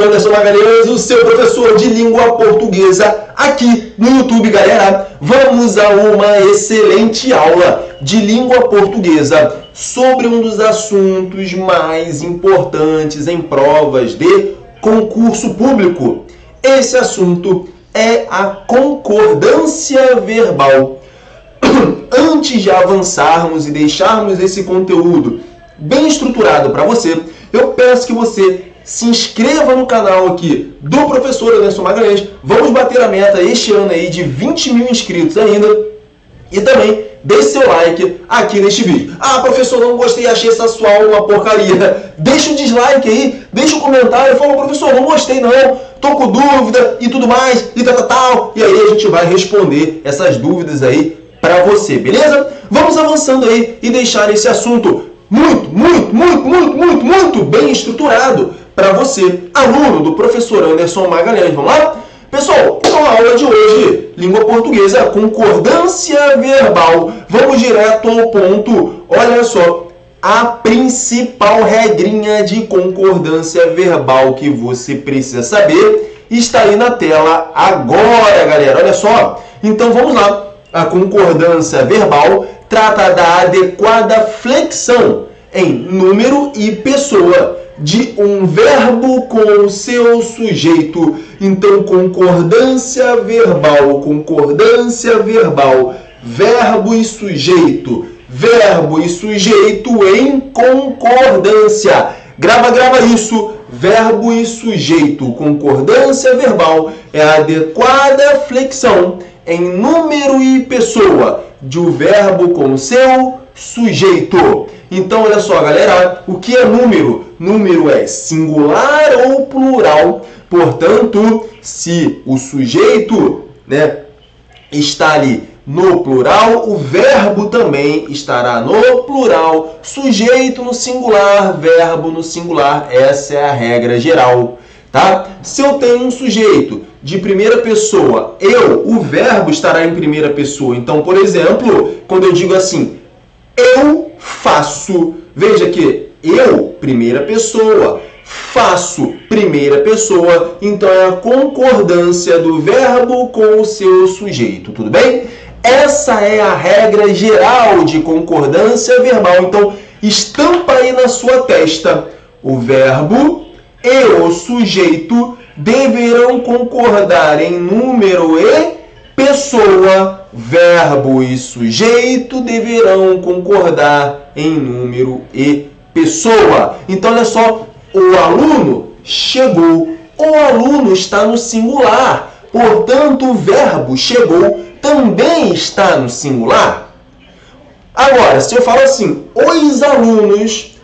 professor Anderson Magalhães, o seu professor de língua portuguesa aqui no YouTube, galera. Vamos a uma excelente aula de língua portuguesa sobre um dos assuntos mais importantes em provas de concurso público. Esse assunto é a concordância verbal. Antes de avançarmos e deixarmos esse conteúdo bem estruturado para você, eu peço que você se inscreva no canal aqui do professor Anderson Magalhães. Vamos bater a meta este ano aí de 20 mil inscritos ainda. E também deixe seu like aqui neste vídeo. Ah, professor, não gostei, achei essa sua aula uma porcaria. Deixa o dislike aí, deixa o comentário, fala, professor, não gostei não, tô com dúvida e tudo mais, e tal. E aí a gente vai responder essas dúvidas aí para você, beleza? Vamos avançando aí e deixar esse assunto muito bem estruturado para você, aluno do professor Anderson Magalhães. Vamos lá? Pessoal, a aula de hoje, língua portuguesa, concordância verbal. Vamos direto ao ponto. Olha só, a principal regrinha de concordância verbal que você precisa saber está aí na tela agora, galera. Olha só. Então vamos lá. A concordância verbal trata da adequada flexão em número e pessoa de um verbo com o seu sujeito. Então, concordância verbal, verbo e sujeito em concordância. Grava isso, verbo e sujeito, concordância verbal é a adequada flexão em número e pessoa de um verbo com o seu sujeito. Então, olha só, galera, o que é número? Número é singular ou plural. Portanto, se o sujeito, está ali no plural, o verbo também estará no plural. Sujeito no singular, verbo no singular. Essa é a regra geral, tá? Se eu tenho um sujeito de primeira pessoa, o verbo estará em primeira pessoa. Então, por exemplo, quando eu digo assim, eu faço, veja que eu, primeira pessoa, faço, primeira pessoa, então é a concordância do verbo com o seu sujeito, tudo bem? Essa é a regra geral de concordância verbal. Então, estampa aí na sua testa, o verbo e o sujeito deverão concordar em número e pessoa. Verbo e sujeito deverão concordar em número e pessoa. Então, olha só, o aluno chegou. O aluno está no singular. Portanto, o verbo chegou também está no singular. Agora, se eu falo assim, os alunos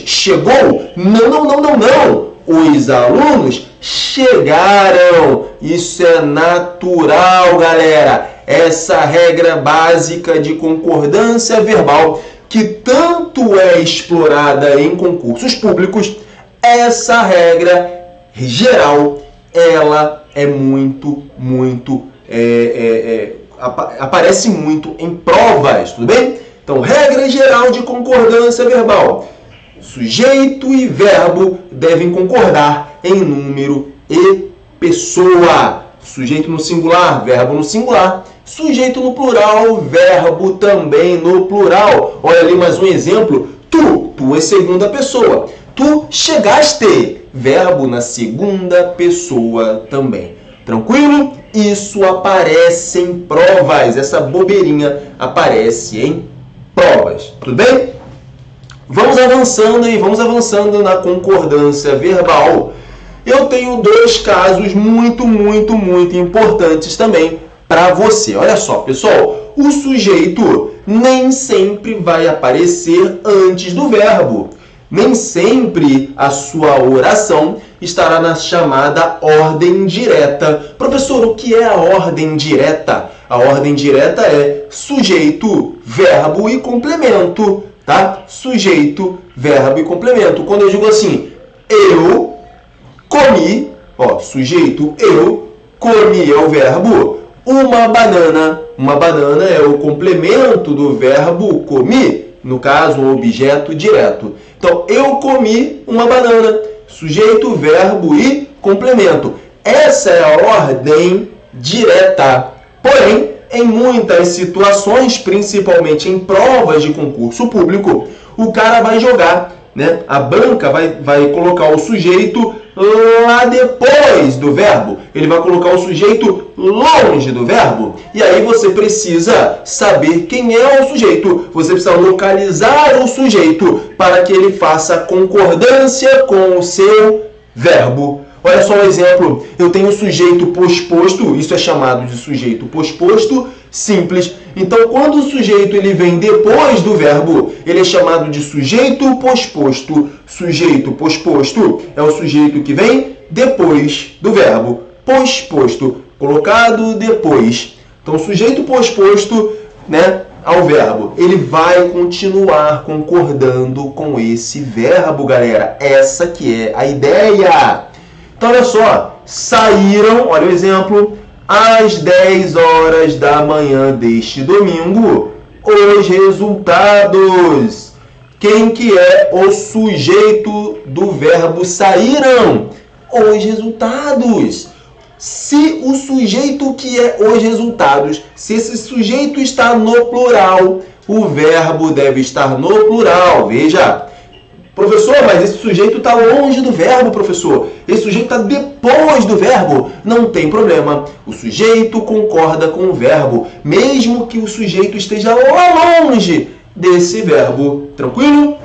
chegou? Não. Os alunos chegaram. Isso é natural, galera. Essa regra básica de concordância verbal, que tanto é explorada em concursos públicos, essa regra geral, ela é aparece muito em provas, tudo bem? Então, regra geral de concordância verbal. Sujeito e verbo devem concordar em número e pessoa. Sujeito no singular, verbo no singular. Sujeito no plural, verbo também no plural. Olha ali mais um exemplo. Tu é segunda pessoa. Tu chegaste, verbo na segunda pessoa também. Tranquilo? Isso aparece em provas. Essa bobeirinha aparece em provas. Tudo bem? Vamos avançando na concordância verbal. Eu tenho dois casos muito importantes também para você. Olha só, pessoal, o sujeito nem sempre vai aparecer antes do verbo. Nem sempre a sua oração estará na chamada ordem direta. Professor, o que é a ordem direta? A ordem direta é sujeito, verbo e complemento, tá? Sujeito, verbo e complemento. Quando eu digo assim, eu comi, sujeito, eu comi é o verbo, uma banana. Uma banana é o complemento do verbo comi, no caso, um objeto direto. Então, eu comi uma banana. Sujeito, verbo e complemento. Essa é a ordem direta. Porém, em muitas situações, principalmente em provas de concurso público, o cara vai jogar, né? A banca vai colocar o sujeito lá depois do verbo. Ele vai colocar o sujeito longe do verbo. E aí você precisa saber quem é o sujeito. Você precisa localizar o sujeito para que ele faça concordância com o seu verbo. Olha só um exemplo. Eu tenho o sujeito posposto, isso é chamado de sujeito posposto simples. Então, quando o sujeito ele vem depois do verbo, ele é chamado de sujeito posposto. Sujeito posposto é o sujeito que vem depois do verbo. Posposto, colocado depois. Então, sujeito posposto, né, ao verbo, ele vai continuar concordando com esse verbo, galera. Essa que é a ideia. Então, olha só, saíram, olha o exemplo, às 10 horas da manhã deste domingo, os resultados. Quem que é o sujeito do verbo saíram? Os resultados. Se o sujeito que é os resultados, se esse sujeito está no plural, o verbo deve estar no plural. Veja. Professor, mas esse sujeito está longe do verbo, professor. Esse sujeito está depois do verbo. Não tem problema. O sujeito concorda com o verbo, mesmo que o sujeito esteja lá longe desse verbo. Tranquilo?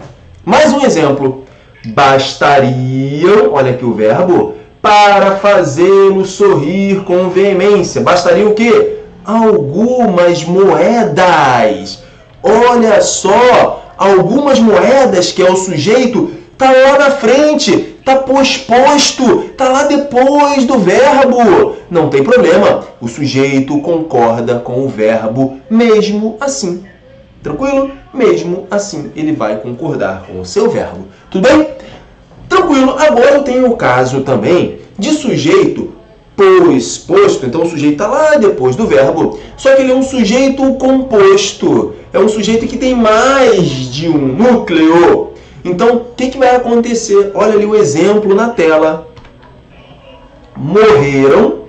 Mais um exemplo. Bastariam, olha aqui o verbo, para fazê-lo sorrir com veemência. Bastaria o quê? Algumas moedas. Olha só. Algumas moedas, que é o sujeito, está lá na frente, está posposto, está lá depois do verbo. Não tem problema, o sujeito concorda com o verbo mesmo assim. Tranquilo? Mesmo assim, ele vai concordar com o seu verbo. Tudo bem? Tranquilo. Agora eu tenho o caso também de sujeito posposto. Então o sujeito está lá depois do verbo, só que ele é um sujeito composto. É um sujeito que tem mais de um núcleo. Então, o que vai acontecer? Olha ali o exemplo na tela. Morreram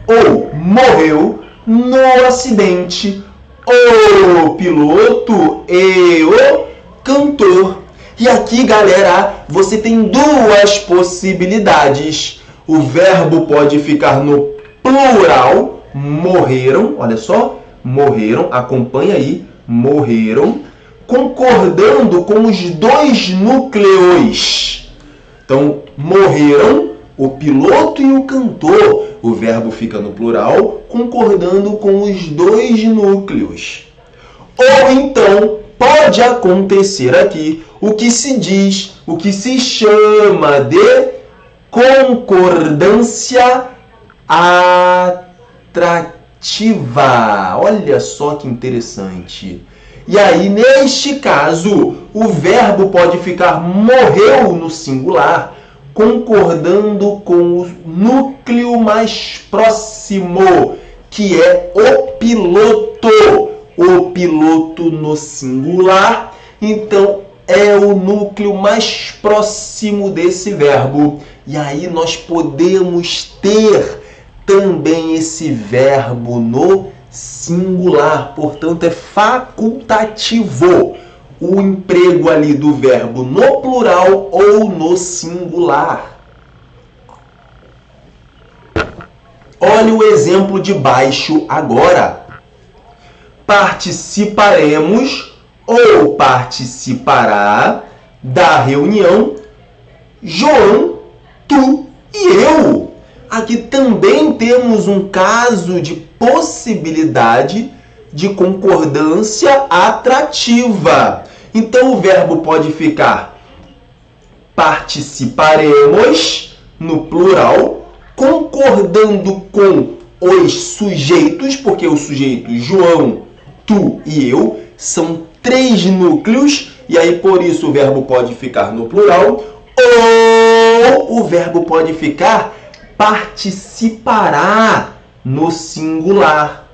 ou morreu no acidente o piloto e o cantor. E aqui, galera, você tem duas possibilidades. O verbo pode ficar no plural, morreram, olha só, morreram, acompanha aí, morreram, concordando com os dois núcleos. Então, morreram o piloto e o cantor. O verbo fica no plural, concordando com os dois núcleos. Ou então, pode acontecer aqui o que se diz, o que se chama de concordância atrativa. Olha só que interessante. E aí, neste caso, o verbo pode ficar morreu no singular, concordando com o núcleo mais próximo, que é o piloto. O piloto no singular, então é o núcleo mais próximo desse verbo. E aí nós podemos ter também esse verbo no singular, portanto é facultativo o emprego ali do verbo no plural ou no singular. Olha o exemplo de baixo agora. Participaremos ou participará da reunião João, tu e eu. Aqui também temos um caso de possibilidade de concordância atrativa. Então o verbo pode ficar participaremos no plural, concordando com os sujeitos, porque o sujeito João, tu e eu são três núcleos, e aí por isso o verbo pode ficar no plural, ou o verbo pode ficar participará no singular.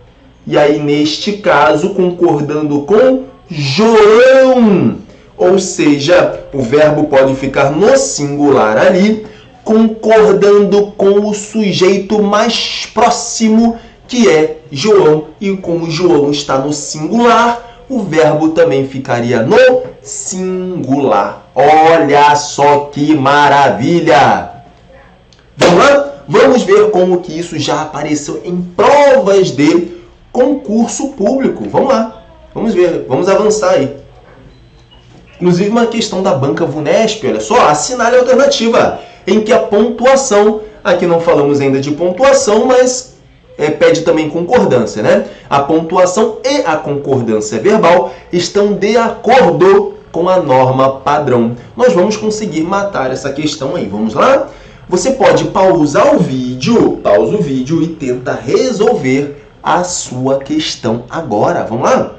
E aí neste caso concordando com João. Ou seja, o verbo pode ficar no singular ali, concordando com o sujeito mais próximo, que é João. E como João está no singular, o verbo também ficaria no singular. Olha só que maravilha! Vamos lá? Vamos ver como que isso já apareceu em provas de concurso público. Vamos lá. Vamos ver. Vamos avançar aí. Inclusive uma questão da banca VUNESP, olha só, assinale a alternativa, em que a pontuação, aqui não falamos ainda de pontuação, mas pede também concordância, né? A pontuação e a concordância verbal estão de acordo com a norma padrão. Nós vamos conseguir matar essa questão aí. Vamos lá? Você pode pausar o vídeo, pausa o vídeo e tenta resolver a sua questão agora. Vamos lá?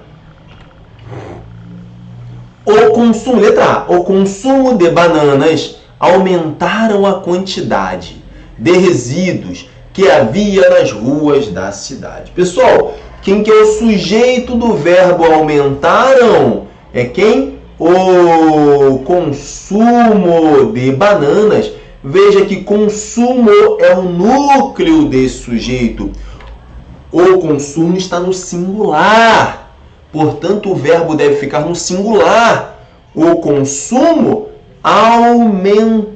O consumo, letra A, o consumo de bananas aumentaram a quantidade de resíduos que havia nas ruas da cidade. Pessoal, quem que é o sujeito do verbo aumentaram? É quem? O consumo de bananas. Veja que consumo é o núcleo desse sujeito. O consumo está no singular. Portanto, o verbo deve ficar no singular. O consumo aumentou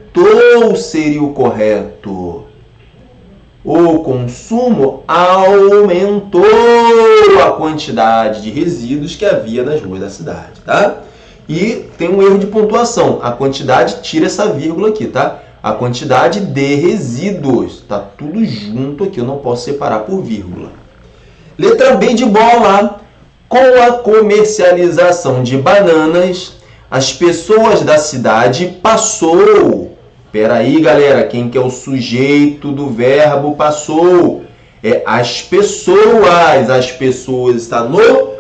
seria o correto. O consumo aumentou a quantidade de resíduos que havia nas ruas da cidade, tá? E tem um erro de pontuação. A quantidade, tira essa vírgula aqui, tá? A quantidade de resíduos. Tá tudo junto aqui, eu não posso separar por vírgula. Letra B de bola. Com a comercialização de bananas, as pessoas da cidade passou. Peraí, galera, quem que é o sujeito do verbo passou? É as pessoas. As pessoas está no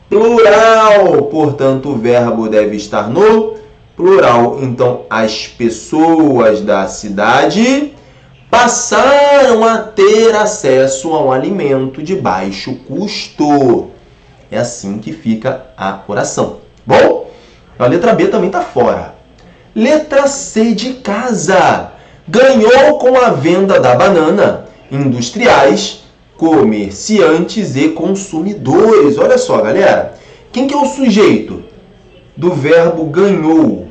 plural. Portanto, o verbo deve estar no plural. Então, as pessoas da cidade passaram a ter acesso a um alimento de baixo custo. É assim que fica a oração. Bom, a letra B também está fora. Letra C de casa. Ganhou com a venda da banana industriais, comerciantes e consumidores. Olha só, galera. Quem que é o sujeito do verbo ganhou?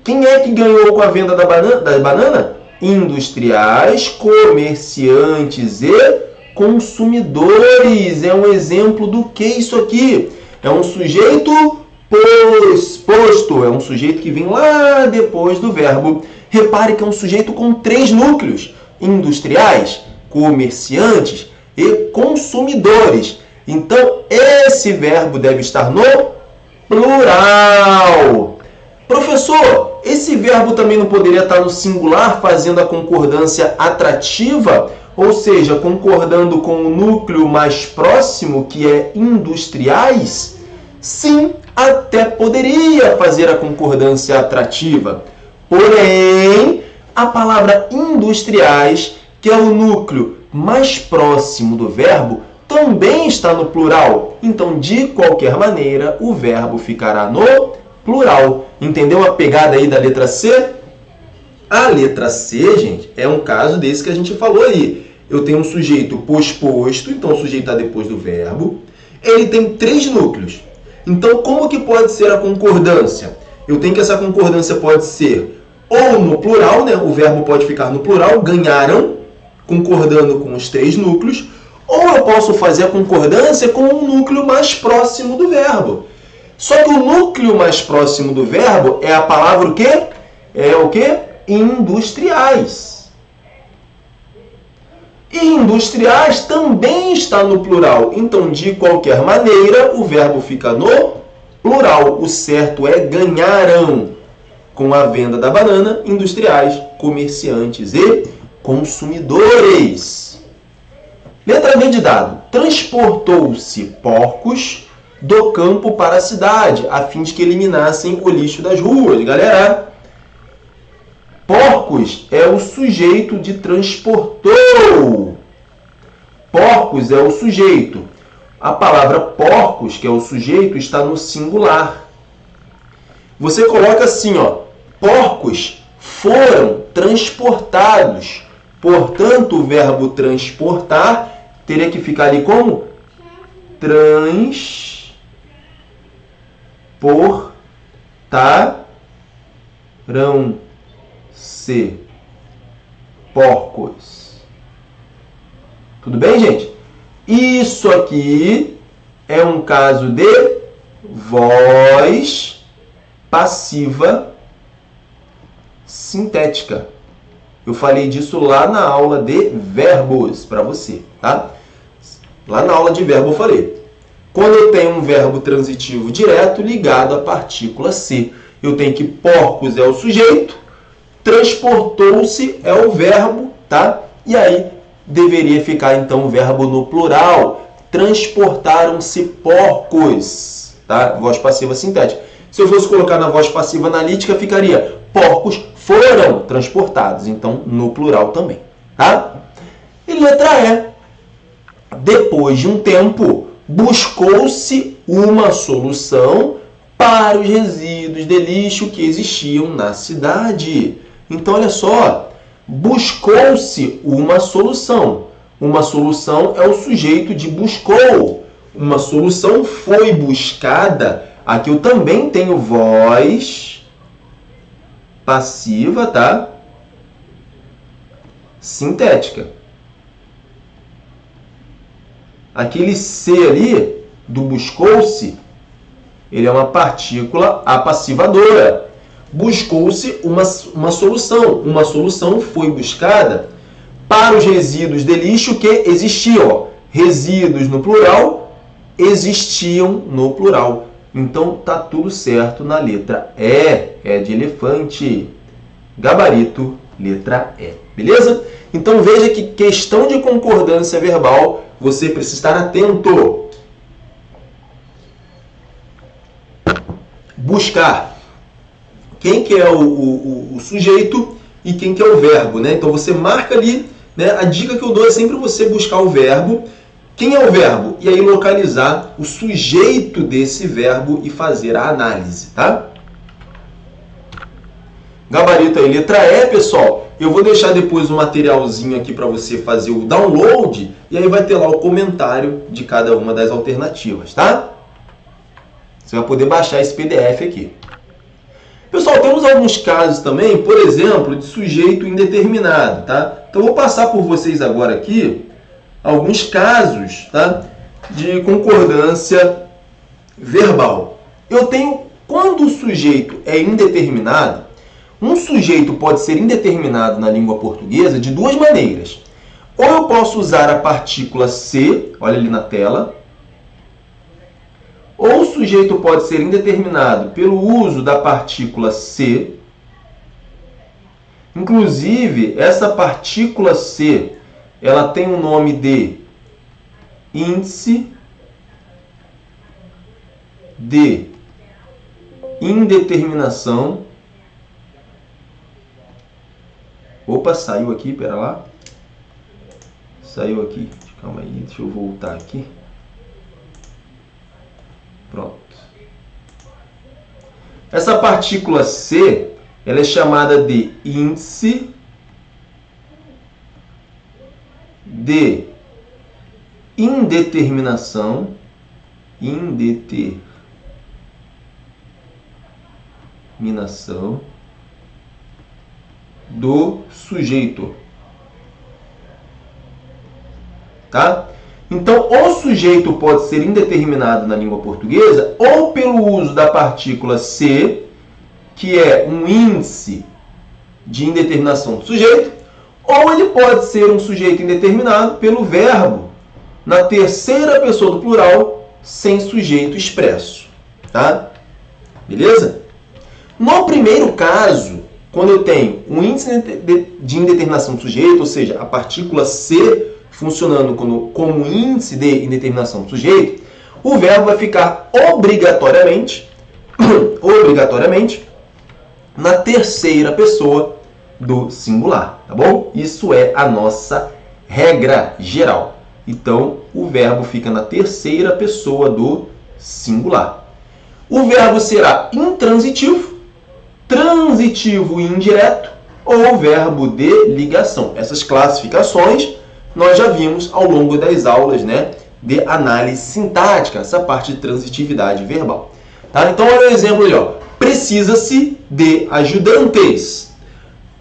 Quem é que ganhou com a venda da banana? Industriais, comerciantes e consumidores. É um exemplo do que isso aqui? É um sujeito posto. É um sujeito que vem lá depois do verbo. Repare que é um sujeito com 3 núcleos. Industriais, comerciantes e consumidores. Então, esse verbo deve estar no plural. Professor, esse verbo também não poderia estar no singular, fazendo a concordância atrativa? Ou seja, concordando com o núcleo mais próximo, que é industriais? Sim, até poderia fazer a concordância atrativa. Porém, a palavra industriais, que é o núcleo mais próximo do verbo, também está no plural. Então, de qualquer maneira, o verbo ficará no plural. Entendeu a pegada aí da letra C? A letra C, gente, é um caso desse que a gente falou aí. Eu tenho um sujeito posposto, então o sujeito está depois do verbo. Ele tem 3 núcleos. Então, como que pode ser a concordância? Eu tenho que essa concordância pode ser ou no plural, né? O verbo pode ficar no plural, ganharam, concordando com os 3 núcleos. Ou eu posso fazer a concordância com o núcleo mais próximo do verbo. Só que o núcleo mais próximo do verbo é a palavra o quê? É o quê? Industriais. E industriais também está no plural. Então, de qualquer maneira, o verbo fica no plural. O certo é ganharam com a venda da banana, industriais, comerciantes e consumidores. Letra B de dado. Transportou-se porcos do campo para a cidade, a fim de que eliminassem o lixo das ruas. Galera, porcos é o sujeito de transportou. Porcos é o sujeito. A palavra porcos, que é o sujeito, está no singular. você coloca assim, ó, porcos foram transportados. Portanto, o verbo transportar teria que ficar ali como? Transportaram-se porcos. Tudo bem, gente? Isso aqui é um caso de voz passiva sintética. Eu falei disso lá na aula de verbos para você, tá? Lá na aula de verbo eu falei. Quando eu tenho um verbo transitivo direto ligado à partícula se, eu tenho que porcos é o sujeito, transportou-se é o verbo, tá? E aí deveria ficar então o verbo no plural. Transportaram-se porcos, tá? Voz passiva sintética. Se eu fosse colocar na voz passiva analítica, ficaria porcos foram transportados. Então, no plural também, tá? E letra E. Depois de um tempo, buscou-se uma solução para os resíduos de lixo que existiam na cidade. Então, olha só, buscou-se uma solução. Uma solução é o sujeito de buscou. Uma solução foi buscada. Aqui eu também tenho voz passiva, tá? Sintética. Aquele C ali, do buscou-se, ele é uma partícula apassivadora. Buscou-se uma solução. Uma solução foi buscada para os resíduos de lixo que existiam. Resíduos no plural, existiam no plural. Então, tá tudo certo na letra E. É de elefante. Gabarito, letra E. Beleza? Então, veja que questão de concordância verbal, você precisa estar atento. Buscar. Quem que é o sujeito e quem que é o verbo, né? Então, você marca ali, né? A dica que eu dou é sempre você buscar o verbo. Quem é o verbo? E aí localizar o sujeito desse verbo e fazer a análise, tá? Gabarito aí, letra E, pessoal. Eu vou deixar depois um materialzinho aqui para você fazer o download e aí vai ter lá o comentário de cada uma das alternativas, tá? Você vai poder baixar esse PDF aqui. Pessoal, temos alguns casos também, por exemplo, de sujeito indeterminado, tá? Então, eu vou passar por vocês agora aqui alguns casos, tá, de concordância verbal. Eu tenho, quando o sujeito é indeterminado, um sujeito pode ser indeterminado na língua portuguesa de duas maneiras. Ou eu posso usar a partícula se, olha ali na tela, ou o sujeito pode ser indeterminado pelo uso da partícula se. Inclusive, essa partícula se, ela tem o nome de índice de indeterminação. Opa, saiu aqui, pera lá. Saiu aqui. Calma aí, deixa eu voltar aqui. Pronto. Essa partícula C, ela é chamada de índice de indeterminação, do sujeito. Tá? Então, o sujeito pode ser indeterminado na língua portuguesa ou pelo uso da partícula se, que é um índice de indeterminação do sujeito, ou ele pode ser um sujeito indeterminado pelo verbo na terceira pessoa do plural sem sujeito expresso. Tá? Beleza? No primeiro caso, quando eu tenho um índice de indeterminação do sujeito, ou seja, a partícula se funcionando como índice de indeterminação do sujeito, o verbo vai ficar obrigatoriamente na terceira pessoa do singular, tá bom? Isso é a nossa regra geral. Então, o verbo fica na terceira pessoa do singular. O verbo será intransitivo, transitivo e indireto, ou verbo de ligação. Essas classificações nós já vimos ao longo das aulas, né, de análise sintática, essa parte de transitividade verbal. Tá? Então, olha o exemplo ali, ó. Precisa-se de ajudantes.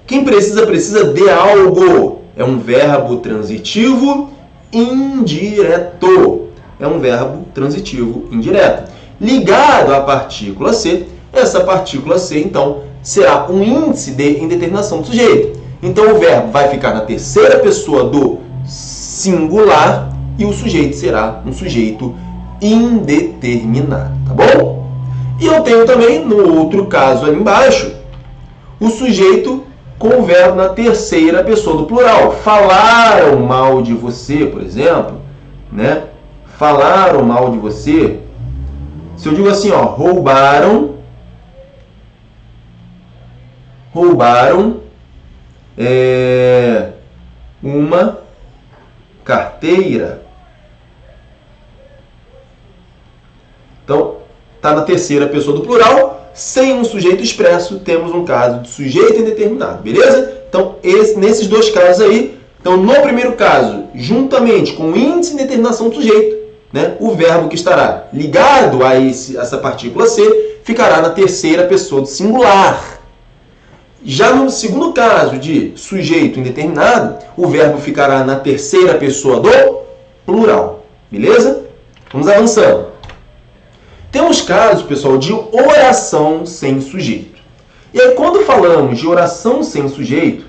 Quem precisa de algo. É um verbo transitivo indireto. É um verbo transitivo indireto. Ligado à partícula C, essa partícula C, então, será um índice de indeterminação do sujeito. Então, o verbo vai ficar na terceira pessoa do singular e o sujeito será um sujeito indeterminado, tá bom? E eu tenho também, no outro caso ali embaixo, o sujeito com o verbo na terceira pessoa do plural. Falaram mal de você, por exemplo, né? Falaram mal de você. Se eu digo assim, ó, roubaram uma carteira. Então, está na terceira pessoa do plural, sem um sujeito expresso, temos um caso de sujeito indeterminado, beleza? Então, nesses dois casos aí, então, no primeiro caso, juntamente com o índice de indeterminação do sujeito, né, o verbo que estará ligado a essa partícula C ficará na terceira pessoa do singular. Já no segundo caso de sujeito indeterminado, o verbo ficará na terceira pessoa do plural, beleza? Vamos avançando. Temos casos, pessoal, de oração sem sujeito. E aí, quando falamos de oração sem sujeito,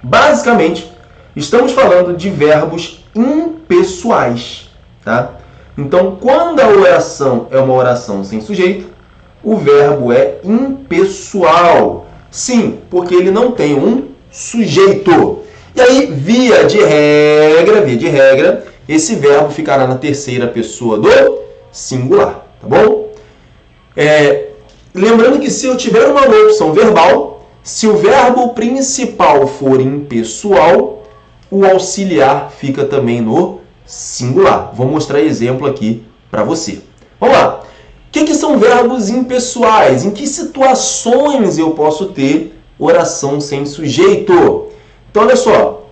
basicamente, estamos falando de verbos impessoais, tá? Então, quando a oração é uma oração sem sujeito, o verbo é impessoal. Sim, porque ele não tem um sujeito. E aí, via de regra, esse verbo ficará na terceira pessoa do singular, tá bom? Lembrando que se eu tiver uma locução verbal, se o verbo principal for impessoal, o auxiliar fica também no singular. Vou mostrar exemplo aqui para você. Vamos lá. O que são verbos impessoais? Em que situações eu posso ter oração sem sujeito? Então, olha só.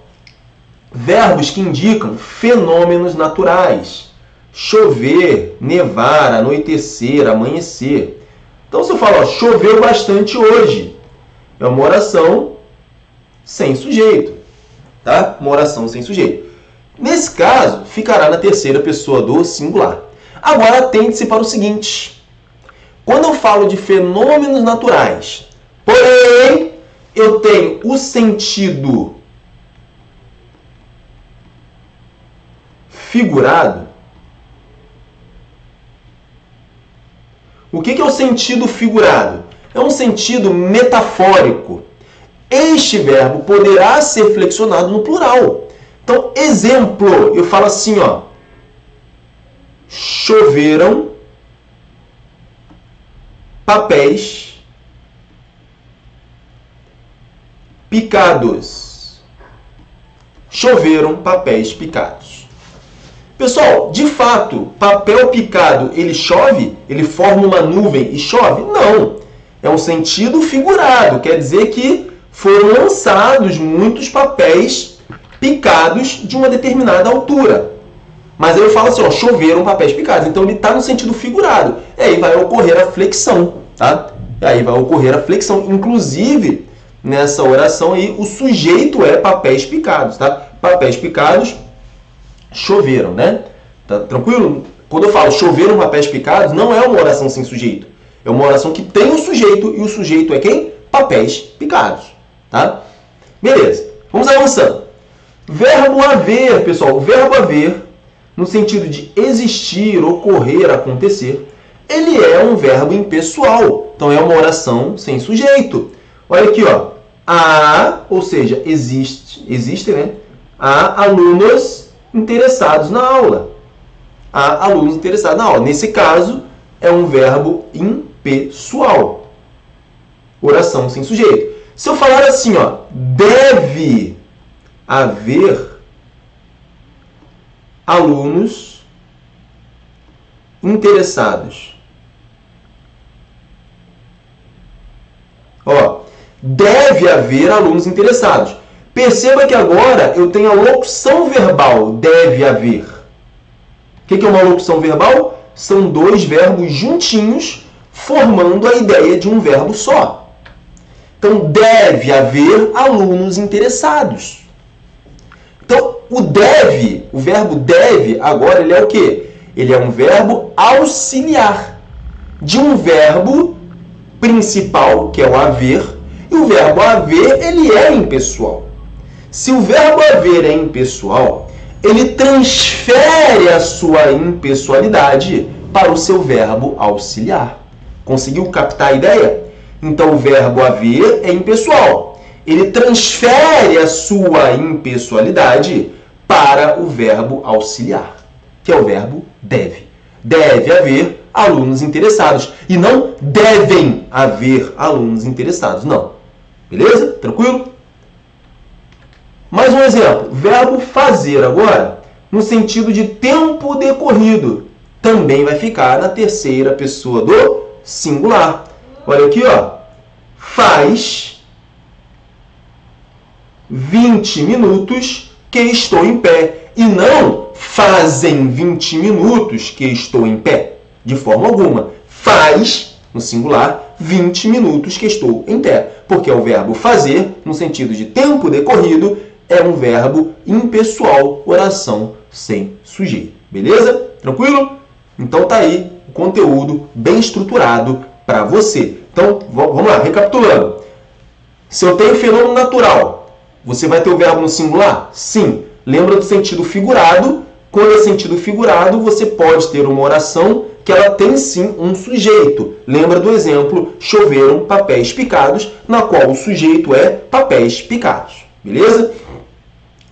Verbos que indicam fenômenos naturais. Chover, nevar, anoitecer, amanhecer. Então, se eu falo, ó, choveu bastante hoje, é uma oração sem sujeito. Tá? Uma oração sem sujeito. Nesse caso, ficará na terceira pessoa do singular. Agora, atente-se para o seguinte. Quando eu falo de fenômenos naturais, porém, eu tenho o sentido figurado. O que é o sentido figurado? É um sentido metafórico. Este verbo poderá ser flexionado no plural. Então, exemplo, eu falo assim, ó. Choveram papéis picados. Choveram papéis picados. Pessoal, de fato, papel picado, ele chove? Ele forma uma nuvem e chove? Não. É um sentido figurado. Quer dizer que foram lançados muitos papéis picados de uma determinada altura. Mas aí eu falo assim, ó, choveram papéis picados. Então ele está no sentido figurado. E aí vai ocorrer a flexão, tá? E aí vai ocorrer a flexão. Inclusive, nessa oração aí, o sujeito é papéis picados, tá? Papéis picados choveram, né? Tá tranquilo? Quando eu falo choveram papéis picados, não é uma oração sem sujeito. É uma oração que tem um sujeito e o sujeito é quem? Papéis picados, tá? Beleza. Vamos avançando. Verbo haver, pessoal. O verbo haver, no sentido de existir, ocorrer, acontecer, ele é um verbo impessoal. Então, é uma oração sem sujeito. Olha aqui, ó. Há, ou seja, existe, né? Há alunos interessados na aula. Há alunos interessados na aula. Nesse caso, é um verbo impessoal. Oração sem sujeito. Se eu falar assim, ó, deve haver alunos interessados. Ó, deve haver alunos interessados. Perceba que agora eu tenho a locução verbal, deve haver. O que é uma locução verbal? São dois verbos juntinhos, formando a ideia de um verbo só. Então, deve haver alunos interessados. Então, o deve, o verbo deve, agora ele é o quê? Ele é um verbo auxiliar de um verbo principal, que é o haver, e o verbo haver, ele é impessoal. Se o verbo haver é impessoal, ele transfere a sua impessoalidade para o seu verbo auxiliar. Conseguiu captar a ideia? Então, o verbo haver é impessoal. Ele transfere a sua impessoalidade para o verbo auxiliar, que é o verbo deve. Deve haver alunos interessados. E não devem haver alunos interessados. Não. Beleza? Tranquilo? Mais um exemplo. Verbo fazer agora, no sentido de tempo decorrido. Também vai ficar na terceira pessoa do singular. Olha aqui, ó. Faz 20 minutos que estou em pé. E não fazem 20 minutos que estou em pé. De forma alguma. Faz, no singular, 20 minutos que estou em pé. Porque é o verbo fazer, no sentido de tempo decorrido, é um verbo impessoal, oração sem sujeito. Beleza? Tranquilo? Então tá aí o conteúdo bem estruturado para você. Então, vamos lá, recapitulando. Se eu tenho fenômeno natural, você vai ter o verbo no singular? Sim. Lembra do sentido figurado? Quando é sentido figurado, você pode ter uma oração que ela tem sim um sujeito. Lembra do exemplo, choveram papéis picados, na qual o sujeito é papéis picados. Beleza?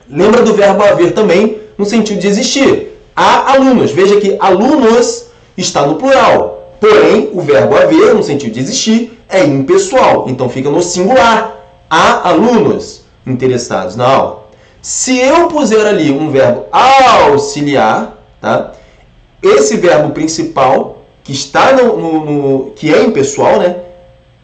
Lembra do verbo haver também, no sentido de existir. Há alunos. Veja que alunos está no plural. Porém, o verbo haver, no sentido de existir, é impessoal. Então, fica no singular. Há alunos interessados na aula. Se eu puser ali um verbo auxiliar, tá? Esse verbo principal, que está que é impessoal, né?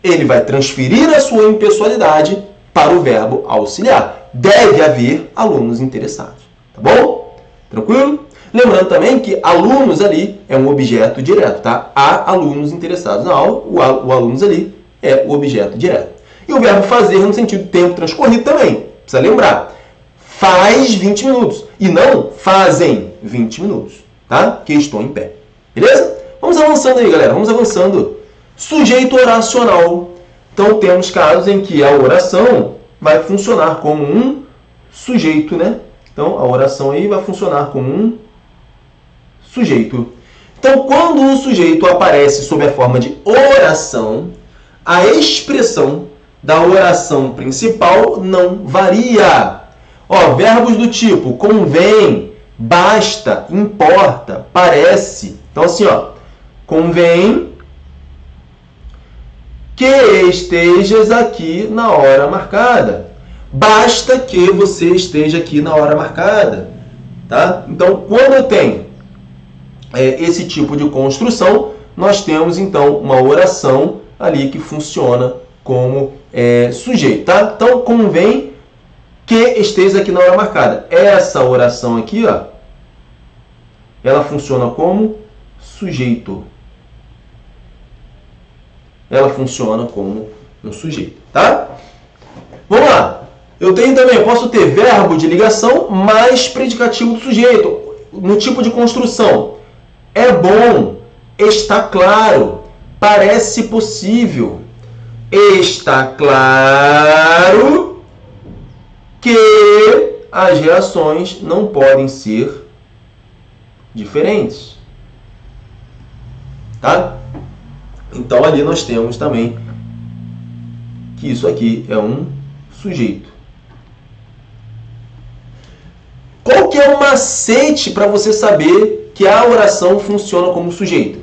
Ele vai transferir a sua impessoalidade para o verbo auxiliar. Deve haver alunos interessados. Tá bom? Tranquilo? Lembrando também que alunos ali é um objeto direto, tá? Há alunos interessados na aula, o alunos ali é o objeto direto. E o verbo fazer no sentido tempo transcorrido também. Precisa lembrar. Faz 20 minutos. E não fazem 20 minutos, tá? Que estou em pé. Beleza? Vamos avançando aí, galera. Vamos avançando. Sujeito oracional. Então, temos casos em que a oração vai funcionar como um sujeito, né? Então, a oração aí vai funcionar como um sujeito. Então, quando o sujeito aparece sob a forma de oração, a expressão da oração principal não varia. Ó, verbos do tipo convém, basta, importa, parece. Então, assim, ó, convém que estejas aqui na hora marcada. Basta que você esteja aqui na hora marcada. Tá? Então, quando eu tenho esse tipo de construção, nós temos, então, uma oração ali que funciona como sujeito. Tá? Então, convém que esteja aqui na hora marcada. Essa oração aqui, ó, ela funciona como sujeito. Ela funciona como um sujeito, tá? Vamos lá. Eu posso ter verbo de ligação mais predicativo do sujeito. No tipo de construção. É bom, está claro, parece possível. Está claro que as reações não podem ser diferentes. Tá? Então, ali nós temos também que isso aqui é um sujeito. Qual que é o macete para você saber que a oração funciona como sujeito?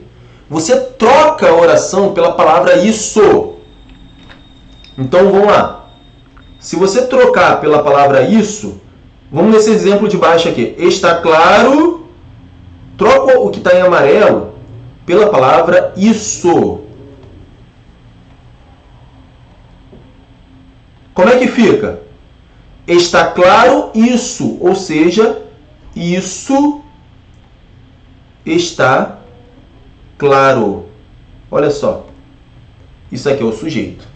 Você troca a oração pela palavra isso. Então, vamos lá. Se você trocar pela palavra isso, vamos nesse exemplo de baixo aqui. Está claro, troca o que está em amarelo pela palavra isso. Como é que fica? Está claro isso, ou seja, isso está claro. Olha só, isso aqui é o sujeito.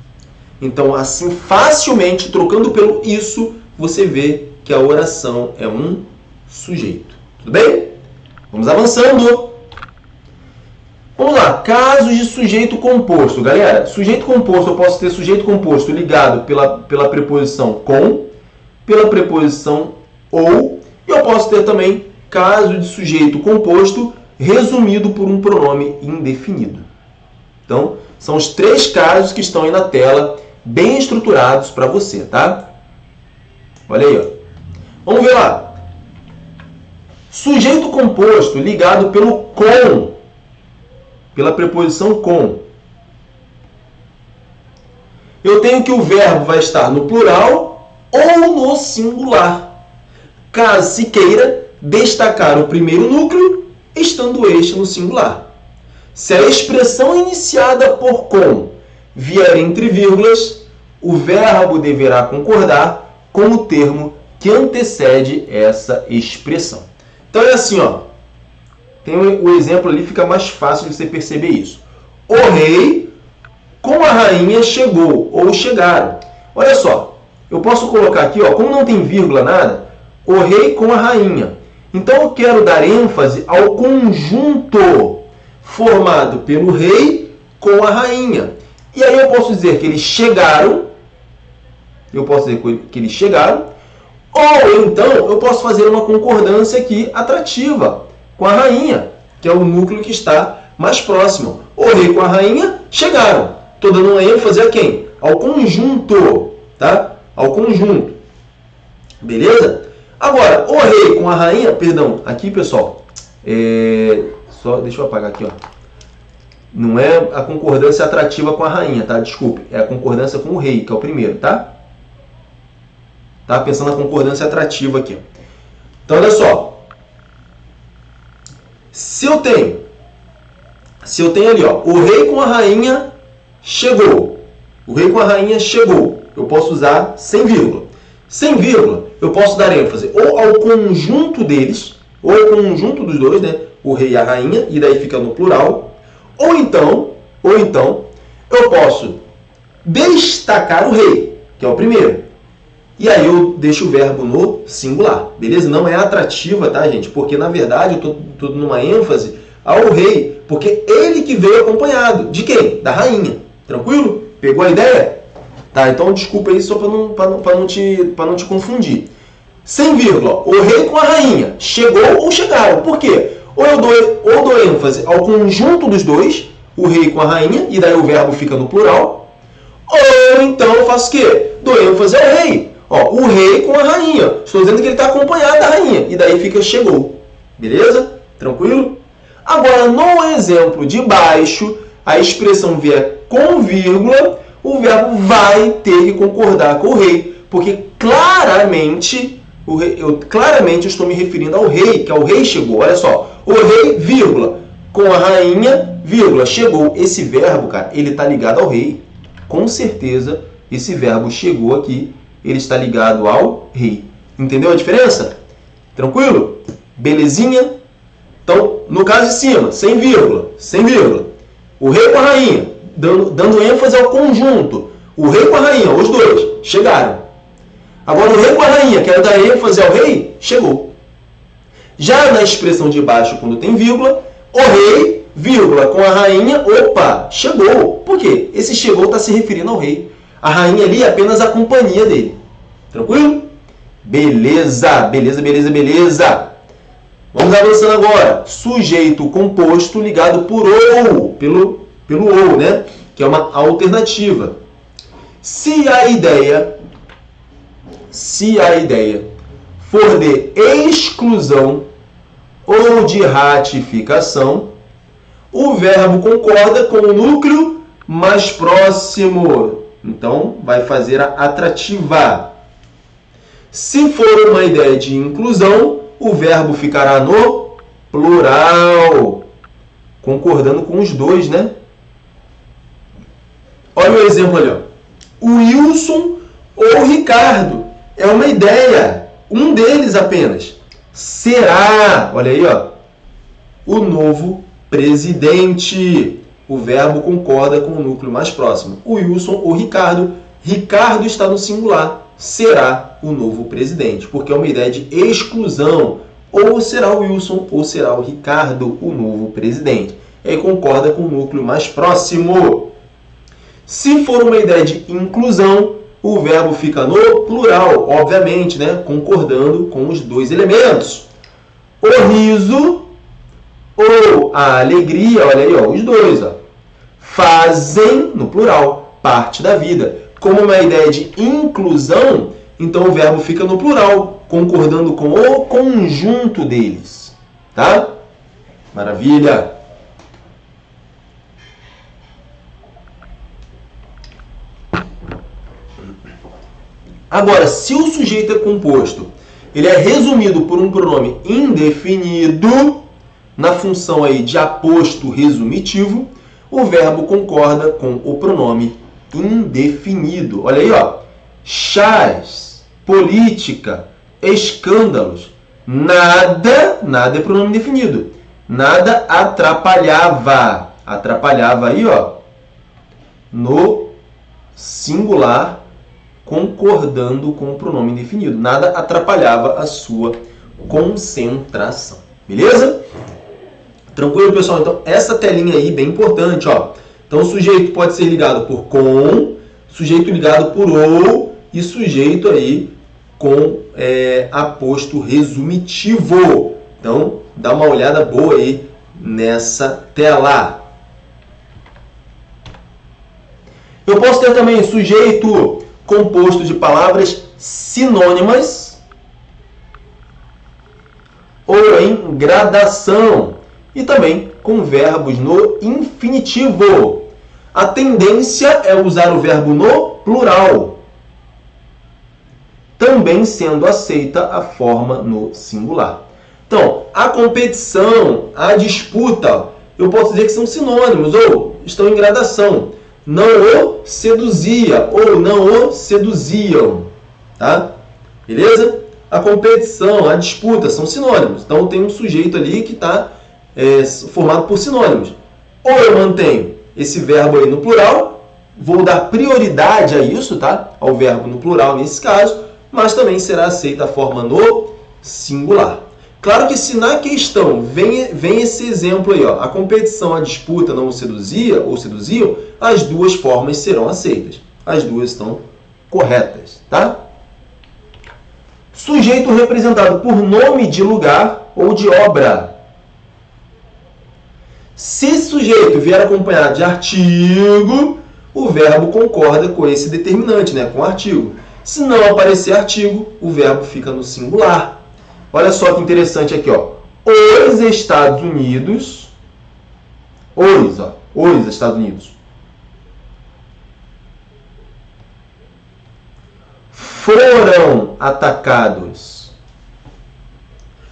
Então, assim, facilmente, trocando pelo isso, você vê que a oração é um sujeito. Tudo bem? Vamos avançando. Vamos lá, casos de sujeito composto. Galera, sujeito composto, eu posso ter sujeito composto ligado pela preposição com, pela preposição ou, e eu posso ter também caso de sujeito composto resumido por um pronome indefinido. Então, são os 3 casos que estão aí na tela, bem estruturados para você, tá? Olha aí, ó. Vamos ver lá. Sujeito composto ligado pelo com, pela preposição com. Eu tenho que o verbo vai estar no plural ou no singular, caso se queira destacar o primeiro núcleo, estando este no singular. Se a expressão iniciada por com vier entre vírgulas, o verbo deverá concordar com o termo que antecede essa expressão. Então é assim, ó. Tem o exemplo ali, fica mais fácil de você perceber isso. O rei com a rainha chegou ou chegaram. Olha só, eu posso colocar aqui, ó, como não tem vírgula nada, o rei com a rainha. Então eu quero dar ênfase ao conjunto formado pelo rei com a rainha. E aí eu posso dizer que eles chegaram, ou então eu posso fazer uma concordância aqui atrativa com a rainha, que é o núcleo que está mais próximo. O rei com a rainha chegaram. Estou dando uma ênfase a quem? Ao conjunto, tá? Ao conjunto. Beleza? Agora, o rei com a rainha, perdão, aqui pessoal, só deixa eu apagar aqui, ó. Não é a concordância atrativa com a rainha, tá? Desculpe, é a concordância com o rei, que é o primeiro, tá? Tá pensando na concordância atrativa aqui. Então, olha só. Se eu tenho ali, ó, o rei com a rainha chegou. O rei com a rainha chegou. Eu posso usar sem vírgula. Sem vírgula, eu posso dar ênfase ou ao conjunto deles, ou ao conjunto dos dois, né? O rei e a rainha, e daí fica no plural. Ou então, eu posso destacar o rei, que é o primeiro. E aí eu deixo o verbo no singular, beleza? Não é atrativa, tá, gente? Porque, na verdade, eu estou dando uma ênfase ao rei, porque ele que veio acompanhado. De quem? Da rainha. Tranquilo? Pegou a ideia? Tá, então desculpa aí só para não te confundir. Sem vírgula, o rei com a rainha chegou ou chegaram. Por quê? Ou eu dou ênfase ao conjunto dos dois, o rei com a rainha, e daí o verbo fica no plural. Ou então eu faço o quê? Dou ênfase ao rei. Ó, o rei com a rainha. Estou dizendo que ele está acompanhado da rainha. E daí fica chegou. Beleza? Tranquilo? Agora, no exemplo de baixo, a expressão vier com vírgula, o verbo vai ter que concordar com o rei. Porque claramente, eu estou me referindo ao rei, que é o rei chegou. Olha só. O rei, vírgula, com a rainha, vírgula, chegou. Esse verbo, cara, ele está ligado ao rei. Com certeza, esse verbo chegou aqui, ele está ligado ao rei. Entendeu a diferença? Tranquilo? Belezinha? Então, no caso de cima, sem vírgula. O rei com a rainha, dando ênfase ao conjunto. O rei com a rainha, os dois, chegaram. Agora, o rei com a rainha, quero dar ênfase ao rei, chegou. Já na expressão de baixo, quando tem vírgula, o rei, vírgula, com a rainha, opa, chegou. Por quê? Esse chegou está se referindo ao rei. A rainha ali é apenas a companhia dele. Tranquilo? Beleza. Vamos avançando agora. Sujeito composto ligado por ou, pelo ou, né? Que é uma alternativa. Se a ideia for de exclusão ou de ratificação, o verbo concorda com o núcleo mais próximo. Então, vai fazer a atrativa. Se for uma ideia de inclusão, o verbo ficará no plural, concordando com os dois, né? Olha o exemplo ali, ó. o Wilson ou o Ricardo. É uma ideia, um deles apenas. Será, olha aí, ó, o novo presidente. O verbo concorda com o núcleo mais próximo. O Wilson ou Ricardo. Ricardo está no singular. Será o novo presidente, porque é uma ideia de exclusão. Ou será o Wilson ou será o Ricardo o novo presidente. E aí concorda com o núcleo mais próximo. Se for uma ideia de inclusão, o verbo fica no plural, obviamente, né? Concordando com os dois elementos. O riso ou a alegria, olha aí, ó, os dois, ó, fazem, no plural, parte da vida. Como uma ideia de inclusão, então o verbo fica no plural, concordando com o conjunto deles. Tá? Maravilha! Agora, se o sujeito é composto, ele é resumido por um pronome indefinido, na função aí de aposto resumitivo, o verbo concorda com o pronome indefinido. Olha aí, ó. Chás, política, escândalos. Nada é pronome indefinido. Nada atrapalhava. Atrapalhava aí, ó, no singular, concordando com o pronome indefinido. Nada atrapalhava a sua concentração. Beleza? Tranquilo, pessoal? Então, essa telinha aí, bem importante, ó. Então, o sujeito pode ser ligado por com, sujeito ligado por ou e sujeito aí com aposto resumitivo. Então, dá uma olhada boa aí nessa tela. Eu posso ter também sujeito composto de palavras sinônimas ou em gradação e também com verbos no infinitivo. A tendência é usar o verbo no plural, também sendo aceita a forma no singular. Então, a competição, a disputa, eu posso dizer que são sinônimos ou estão em gradação. Não o seduzia ou não o seduziam. Tá? Beleza? A competição, a disputa são sinônimos. Então, tem um sujeito ali que está formado por sinônimos. Ou eu mantenho esse verbo aí no plural, vou dar prioridade a isso, tá? Ao verbo no plural nesse caso, mas também será aceita a forma no singular. Claro que se na questão vem esse exemplo aí, ó, a competição, a disputa não o seduzia ou seduziam, as duas formas serão aceitas. As duas estão corretas, tá? Sujeito representado por nome de lugar ou de obra. Se sujeito vier acompanhado de artigo, o verbo concorda com esse determinante, né, com o artigo. Se não aparecer artigo, o verbo fica no singular. Olha só que interessante aqui, ó. Os Estados Unidos, os Estados Unidos foram atacados.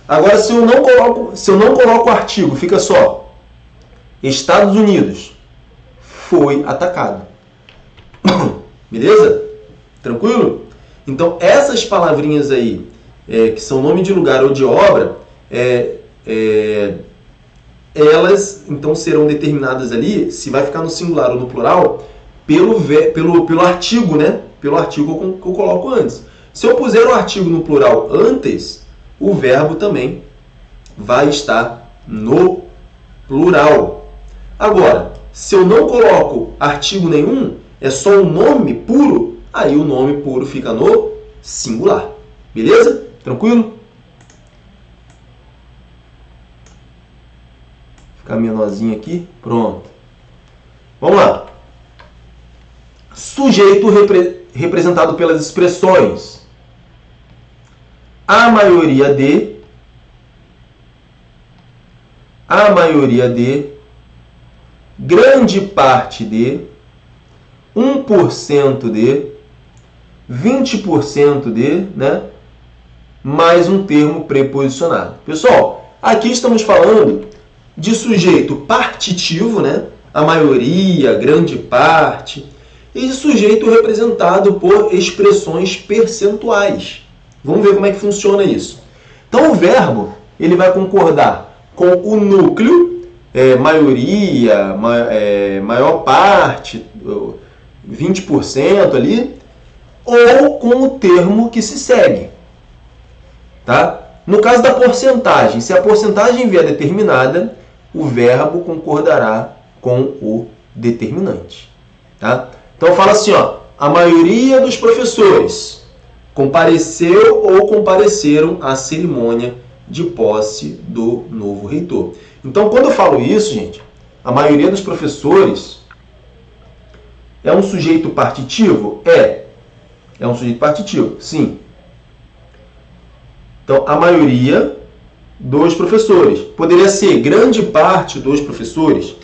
Agora, se eu não coloco o artigo, fica só Estados Unidos foi atacado. Beleza? Tranquilo? Então, essas palavrinhas aí, que são nome de lugar ou de obra, elas então serão determinadas ali, se vai ficar no singular ou no plural, pelo artigo, né? Pelo artigo que eu coloco antes. Se eu puser o artigo no plural antes, o verbo também vai estar no plural. Agora, se eu não coloco artigo nenhum, é só um nome puro, aí o nome puro fica no singular. Beleza? Tranquilo? Ficar menorzinho aqui. Pronto. Vamos lá. Sujeito representado pelas expressões a maioria de, grande parte de, 1% de, 20% de, né? Mais um termo preposicionado. Pessoal, aqui estamos falando de sujeito partitivo, né? A maioria, grande parte. e de sujeito representado por expressões percentuais. Vamos ver como é que funciona isso. Então o verbo ele vai concordar com o núcleo, maioria, maior parte, 20% ali, ou com o termo que se segue. Tá? No caso da porcentagem, se a porcentagem vier determinada, o verbo concordará com o determinante. Tá? Então fala assim, ó, a maioria dos professores compareceu ou compareceram à cerimônia de posse do novo reitor. Então quando eu falo isso, gente, a maioria dos professores é um sujeito partitivo? É um sujeito partitivo, sim. Então, a maioria dos professores. Poderia ser grande parte dos professores.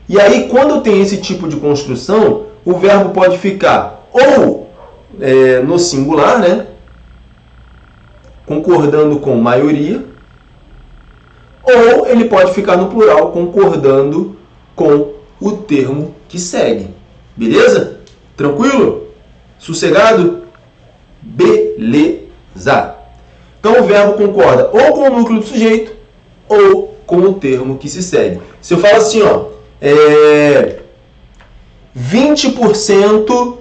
E aí, quando eu tenho esse tipo de construção, o verbo pode ficar ou no singular, né? Concordando com maioria, ou ele pode ficar no plural, concordando com o termo que segue. Beleza? Tranquilo? Sossegado? Beleza! Então o verbo concorda ou com o núcleo do sujeito ou com o termo que se segue. Se eu falo assim, ó, 20%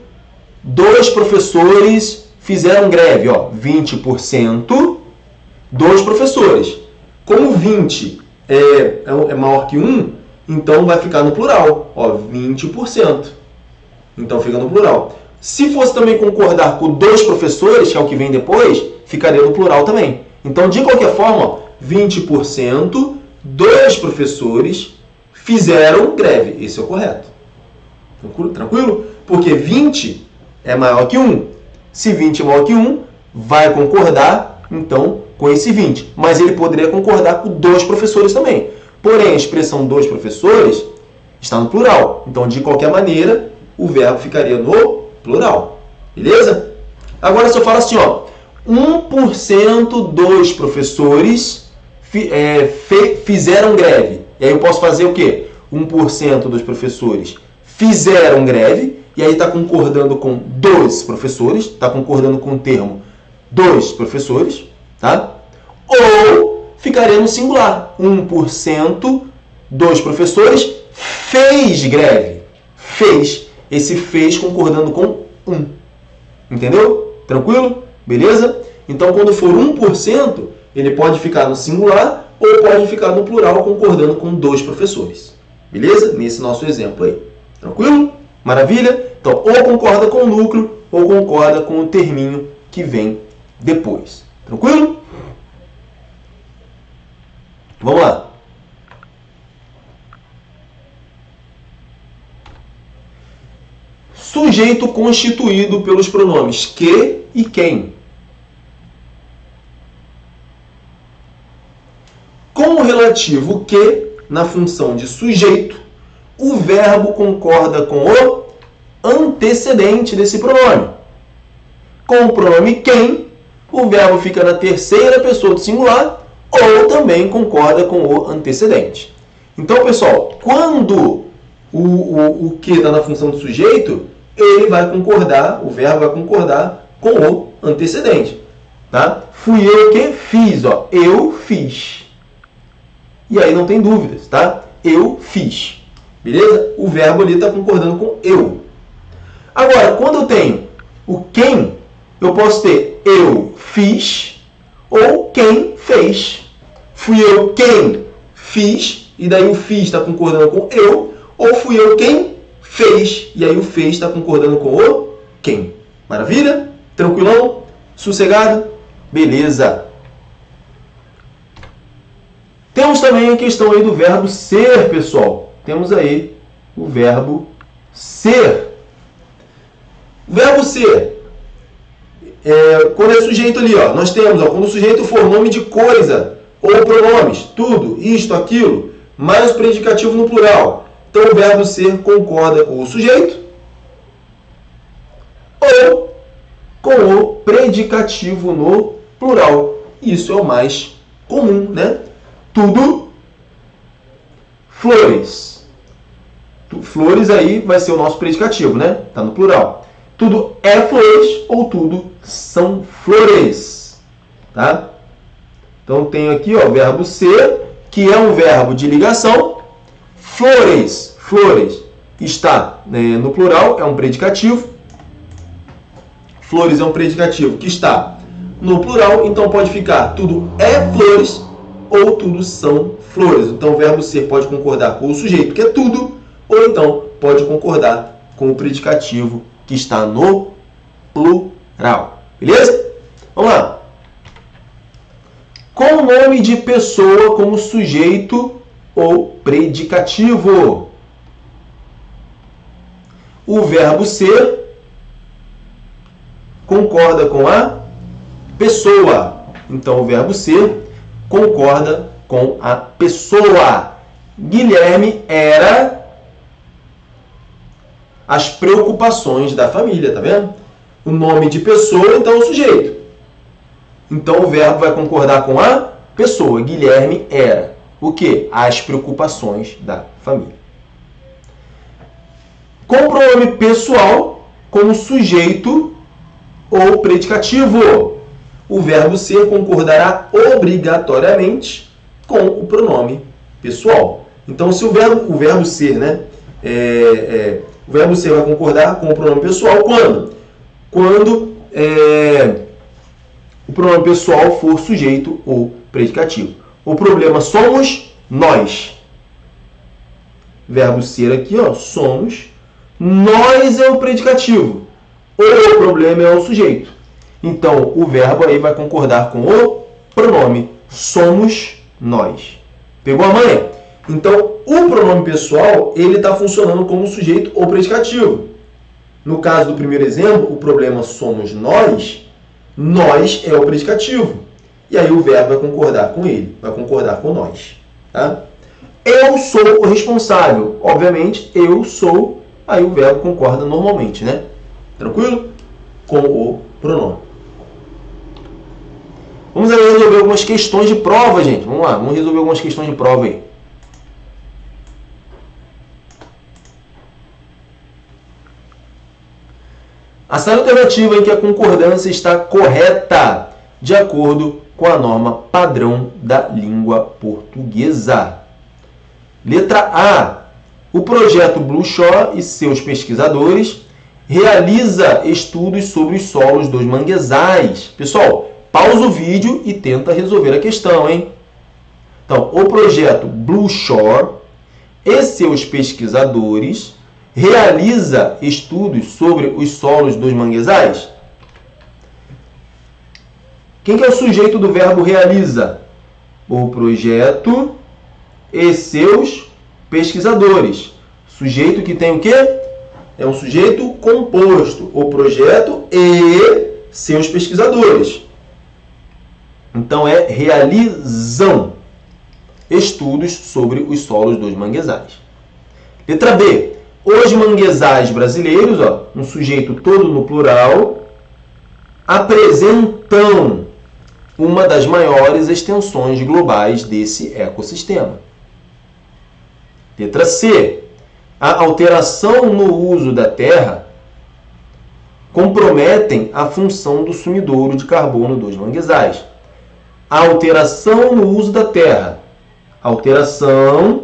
dos professores fizeram greve, ó, 20% dos professores. Como 20 é maior que 1, então vai ficar no plural, ó, 20%. Então fica no plural. Se fosse também concordar com dos professores, que é o que vem depois, ficaria no plural também. Então, de qualquer forma, ó, 20% dos professores fizeram greve. Esse é o correto. Tranquilo? Porque 20 é maior que 1. Se 20 é maior que 1, vai concordar, então, com esse 20. Mas ele poderia concordar com dos professores também. Porém, a expressão dos professores está no plural. Então, de qualquer maneira, o verbo ficaria no plural. Beleza? Agora, se eu falo assim, ó, 1% dos professores fizeram greve. E aí eu posso fazer o quê? 1% dos professores fizeram greve, e aí está concordando com dos professores, está concordando com o termo dos professores, tá? Ou ficaria no singular. 1% dos professores fez greve. Fez. Esse fez concordando com 1. Entendeu? Tranquilo? Beleza? Então, quando for 1%, ele pode ficar no singular ou pode ficar no plural, concordando com dos professores. Beleza? Nesse nosso exemplo aí. Tranquilo? Maravilha? Então, ou concorda com o núcleo, ou concorda com o terminho que vem depois. Tranquilo? Vamos lá. Sujeito constituído pelos pronomes que e quem. Com o relativo que, na função de sujeito, o verbo concorda com o antecedente desse pronome. Com o pronome quem, o verbo fica na terceira pessoa do singular ou também concorda com o antecedente. Então, pessoal, quando o que está na função do sujeito, ele vai concordar, o verbo vai concordar com o antecedente. Tá? Fui eu que fiz, ó, eu fiz. E aí não tem dúvidas, tá? Eu fiz. Beleza? O verbo ali está concordando com eu. Agora, quando eu tenho o quem, eu posso ter eu fiz ou quem fez. Fui eu quem fiz, e daí o fiz está concordando com eu, ou fui eu quem fez, e aí o fez está concordando com o quem. Maravilha? Tranquilão? Sossegado? Beleza. Temos também a questão aí do verbo ser, pessoal. Temos aí o verbo ser. O verbo ser, quando é sujeito ali, ó, nós temos, ó, quando o sujeito for nome de coisa, ou pronomes, tudo, isto, aquilo, mais o predicativo no plural. Então o verbo ser concorda com o sujeito ou com o predicativo no plural. Isso é o mais comum, né? Tudo flores. flores aí vai ser o nosso predicativo, né? Tá no plural. Tudo é flores ou tudo são flores, tá? Então tenho aqui, ó, o verbo ser, que é um verbo de ligação. Flores, flores está, né, no plural, é um predicativo. Flores é um predicativo que está no plural, então pode ficar tudo é flores ou tudo são flores. Então o verbo ser pode concordar com o sujeito, que é tudo, ou então pode concordar com o predicativo que está no plural. Beleza? Vamos lá. Com o nome de pessoa como sujeito ou predicativo. O verbo ser concorda com a pessoa. Então, o verbo ser concorda com a pessoa. Guilherme era as preocupações da família, tá vendo? O nome de pessoa, então, o sujeito. Então, o verbo vai concordar com a pessoa. Guilherme era o quê? As preocupações da família. Com o pronome pessoal como sujeito ou predicativo. O verbo ser concordará obrigatoriamente com o pronome pessoal. Então, se o verbo ser, né? O verbo ser vai concordar com o pronome pessoal quando? Quando o pronome pessoal for sujeito ou predicativo. O problema somos nós. Verbo ser aqui, ó, somos. Nós é o predicativo. O problema é o sujeito. Então, o verbo aí vai concordar com o pronome somos nós. Pegou a manha? Então, o pronome pessoal, ele está funcionando como sujeito ou predicativo. No caso do primeiro exemplo, o problema somos nós. Nós é o predicativo. E aí o verbo vai concordar com ele, vai concordar com nós. Tá? Eu sou o responsável. Obviamente, eu sou. Aí o verbo concorda normalmente, né? Tranquilo? Com o pronome. Vamos aí resolver algumas questões de prova, gente. Vamos lá, vamos resolver algumas questões de prova aí. Assinale a alternativa em que a concordância está correta, de acordo com a norma padrão da língua portuguesa. Letra A. O projeto Blue Shore e seus pesquisadores realiza estudos sobre os solos dos manguezais. Pessoal, pausa o vídeo e tenta resolver a questão, hein? Então, o projeto Blue Shore e seus pesquisadores realiza estudos sobre os solos dos manguezais. Quem que é o sujeito do verbo realiza? O projeto e seus pesquisadores. Sujeito que tem o quê? É um sujeito composto. O projeto e seus pesquisadores. Então, é realizam estudos sobre os solos dos manguezais. Letra B. Os manguezais brasileiros, ó, um sujeito todo no plural, apresentam uma das maiores extensões globais desse ecossistema. Letra C. A alteração no uso da terra comprometem a função do sumidouro de carbono dos manguezais. A alteração no uso da terra. Alteração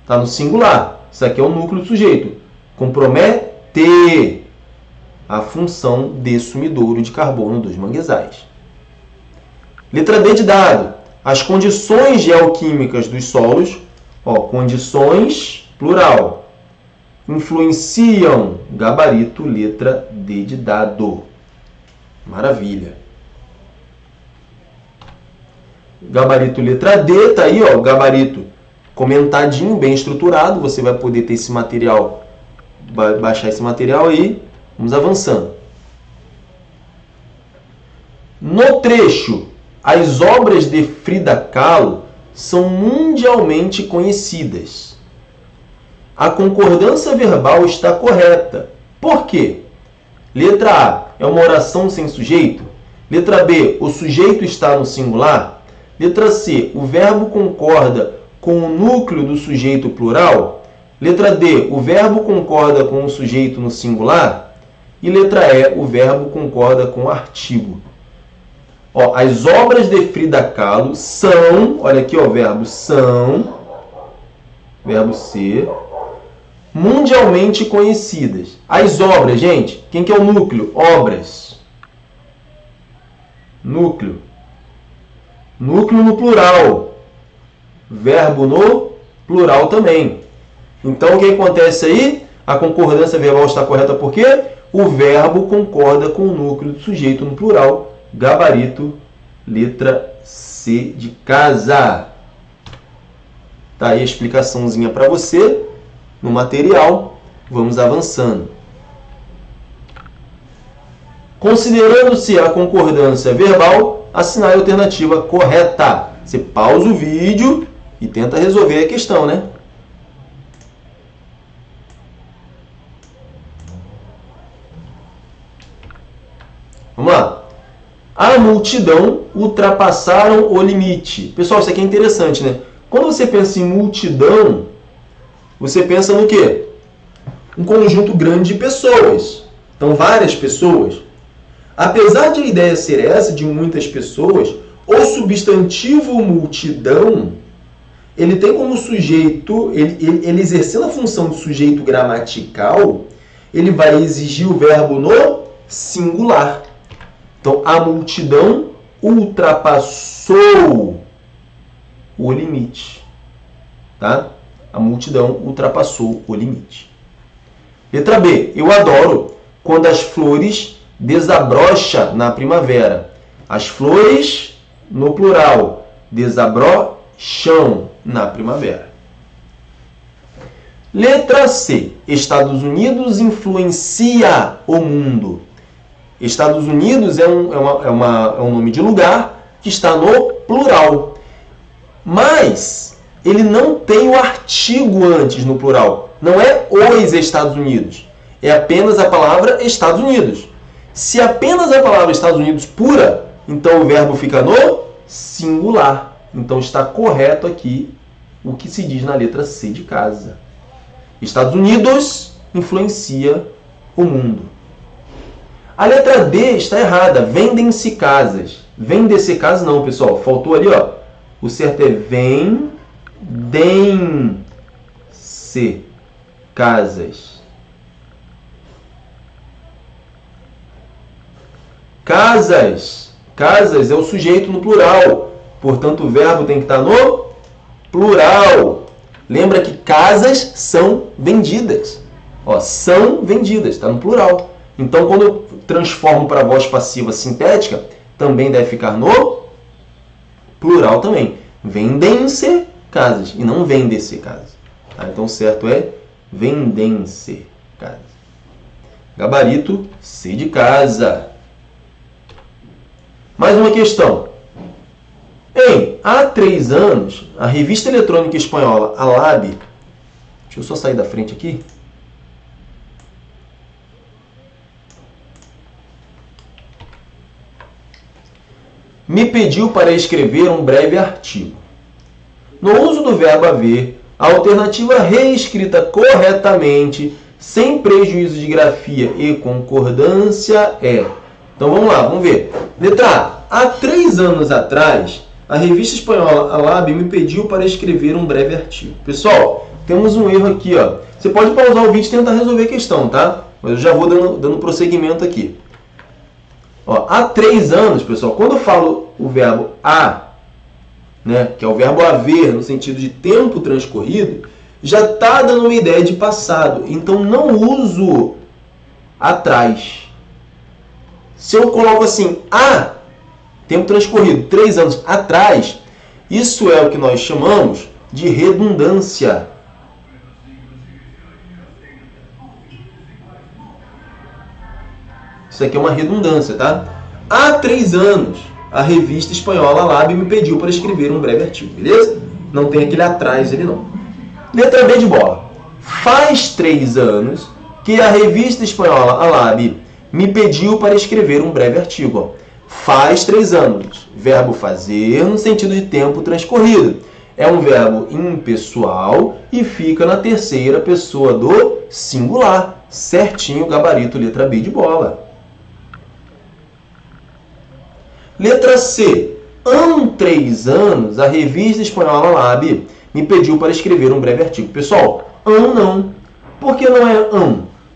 está no singular. Isso aqui é o núcleo do sujeito. Compromete a função de sumidouro de carbono dos manguezais. Letra D de dado. As condições geoquímicas dos solos, ó, condições, plural, influenciam gabarito, letra D de dado. Maravilha. Gabarito, letra D, tá aí, ó, gabarito comentadinho, bem estruturado. Você vai poder ter esse material, baixar esse material aí. Vamos avançando. No trecho, as obras de Frida Kahlo são mundialmente conhecidas. A concordância verbal está correta. Por quê? Letra A, é uma oração sem sujeito. Letra B, o sujeito está no singular. Letra C, o verbo concorda com o núcleo do sujeito plural. Letra D, o verbo concorda com o sujeito no singular. E letra E, o verbo concorda com o artigo. Ó, as obras de Frida Kahlo são, olha aqui, ó, o verbo são, verbo ser, mundialmente conhecidas. As obras, gente, quem que é o núcleo? Obras. Núcleo. Núcleo no plural. Verbo no plural também. Então, o que acontece aí? A concordância verbal está correta por quê? O verbo concorda com o núcleo do sujeito no plural. Gabarito, letra C de casa. Tá aí a explicaçãozinha para você no material. Vamos avançando. Considerando-se a concordância verbal, assinale a alternativa correta. Você pausa o vídeo e tenta resolver a questão, né? Vamos lá. A multidão ultrapassaram o limite. Pessoal, isso aqui é interessante, né? Quando você pensa em multidão, você pensa no quê? Um conjunto grande de pessoas. Então, várias pessoas. Apesar de a ideia ser essa, de muitas pessoas, o substantivo multidão, ele tem como sujeito, ele exercendo a função de sujeito gramatical, ele vai exigir o verbo no singular. Então, a multidão ultrapassou o limite. Tá? A multidão ultrapassou o limite. Letra B. Eu adoro quando as flores desabrocham na primavera. As flores, no plural, desabrocham na primavera. Letra C. Estados Unidos influencia o mundo. Estados Unidos é um nome de lugar que está no plural. Mas ele não tem o artigo antes no plural. Não é os Estados Unidos. É apenas a palavra Estados Unidos. Se apenas a palavra Estados Unidos pura, então o verbo fica no singular. Então está correto aqui o que se diz na letra C de casa. Estados Unidos influencia o mundo. A letra D está errada. Vendem-se casas. Vende-se casas não, pessoal. Faltou ali, ó. O certo é vendem-se casas. Casas. Casas é o sujeito no plural. Portanto, o verbo tem que estar no plural. Lembra que casas são vendidas. Ó, são vendidas. Está no plural. Então, quando eu transformo para a voz passiva sintética, também deve ficar no plural também. Vendem-se casas e não vende-se casas. Tá? Então, o certo é vendem-se casas. Gabarito C de casa. Mais uma questão. Há 3 anos, a revista eletrônica espanhola Alab, deixa eu só sair da frente aqui, me pediu para escrever um breve artigo. No uso do verbo haver, a alternativa reescrita corretamente, sem prejuízo de grafia e concordância é... Então vamos lá, vamos ver. Letra A. Há 3 anos atrás, a revista espanhola Alab me pediu para escrever um breve artigo. Pessoal, temos um erro aqui, ó. Você pode pausar o vídeo e tentar resolver a questão, tá? Mas eu já vou dando prosseguimento aqui. Ó, há 3 anos, pessoal, quando eu falo o verbo há, né, que é o verbo haver, no sentido de tempo transcorrido, já está dando uma ideia de passado. Então, não uso atrás. Se eu coloco assim, há tempo transcorrido, 3 anos atrás, isso é o que nós chamamos de redundância. Isso aqui é uma redundância, tá? Há 3 anos, a revista espanhola Alab me pediu para escrever um breve artigo, beleza? Não tem aquele atrás ali, não. Letra B de bola. Faz 3 anos que a revista espanhola Alab me pediu para escrever um breve artigo. Ó. Faz 3 anos. Verbo fazer no sentido de tempo transcorrido. É um verbo impessoal e fica na terceira pessoa do singular. Certinho, gabarito, letra B de bola. Letra C. Há 3 anos, a revista espanhola Lab me pediu para escrever um breve artigo. Pessoal, não. Por que não é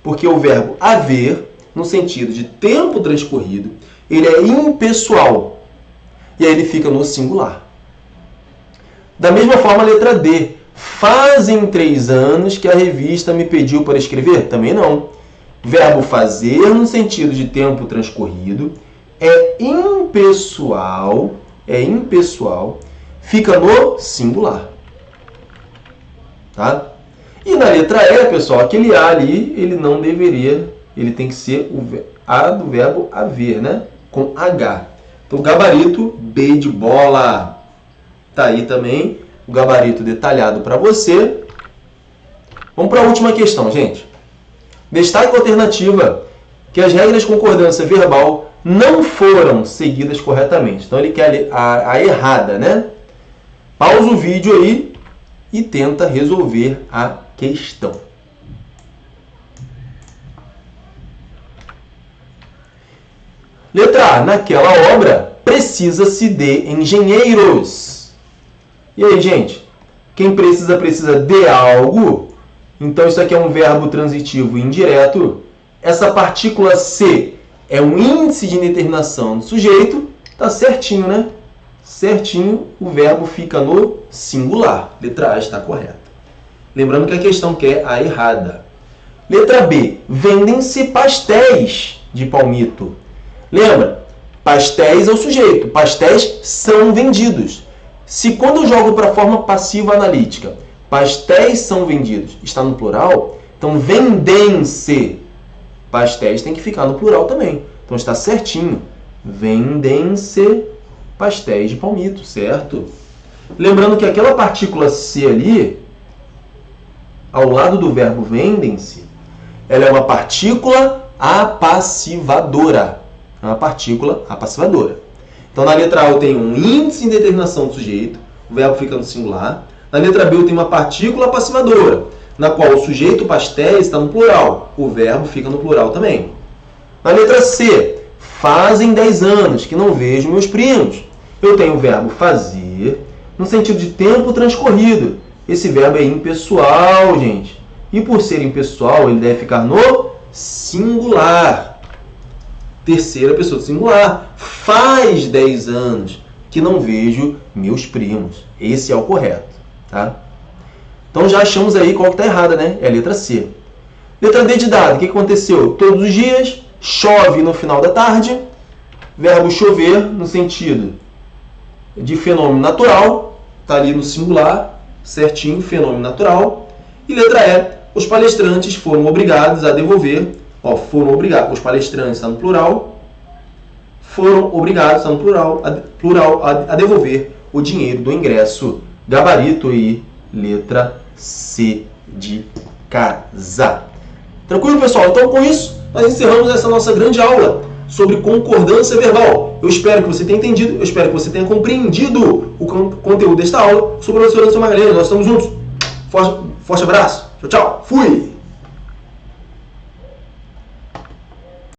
Porque o verbo haver, no sentido de tempo transcorrido, ele é impessoal. E aí ele fica no singular. Da mesma forma, a letra D. Fazem 3 anos que a revista me pediu para escrever? Também não. Verbo fazer, no sentido de tempo transcorrido, é impessoal, fica no singular. Tá? E na letra E, pessoal, aquele A ali, ele não deveria, ele tem que ser o A do verbo haver, né? Com H. Então, gabarito B de bola. Tá aí também o gabarito detalhado para você. Vamos para a última questão, gente. Destaque a alternativa que as regras de concordância verbal não foram seguidas corretamente. Então, ele quer a errada, né? Pausa o vídeo aí e tenta resolver a questão. Letra A. Naquela obra, precisa-se de engenheiros. E aí, gente? Quem precisa de algo. Então, isso aqui é um verbo transitivo indireto. Essa partícula C é um índice de indeterminação do sujeito. Tá certinho, né? Certinho, o verbo fica no singular. Letra A está correta. Lembrando que a questão quer a errada. Letra B. Vendem-se pastéis de palmito. Lembra? Pastéis é o sujeito. Pastéis são vendidos. Se quando eu jogo para a forma passiva analítica, pastéis são vendidos, está no plural, então vendem-se pastéis tem que ficar no plural também. Então está certinho. Vendem-se pastéis de palmito, certo? Lembrando que aquela partícula C ali, ao lado do verbo vendem-se, ela é uma partícula apassivadora. É uma partícula apassivadora. Então, na letra A eu tenho um índice de indeterminação do sujeito, o verbo fica no singular. Na letra B eu tenho uma partícula apassivadora, na qual o sujeito pastéis está no plural, o verbo fica no plural também. Na letra C, fazem 10 anos que não vejo meus primos. Eu tenho o verbo fazer, no sentido de tempo transcorrido. Esse verbo é impessoal, gente. E por ser impessoal, ele deve ficar no singular. Terceira pessoa do singular. Faz 10 anos que não vejo meus primos. Esse é o correto. Tá? Então já achamos aí qual que está errada, né? É a letra C. Letra D de dado. O que aconteceu? Todos os dias, chove no final da tarde. Verbo chover no sentido de fenômeno natural. Está ali no singular. Certinho, fenômeno natural. E letra E. Os palestrantes foram obrigados a devolver. Foram obrigados. Os palestrantes está no plural. Foram obrigados, está no plural, a devolver o dinheiro do ingresso. Gabarito e letra C de casa. Tranquilo, pessoal? Então, com isso, nós encerramos essa nossa grande aula sobre concordância verbal. Eu espero que você tenha entendido, eu espero que você tenha compreendido o conteúdo desta aula. Sou o professor Anderson Magalhães, nós estamos juntos. Forte abraço. Tchau, tchau. Fui!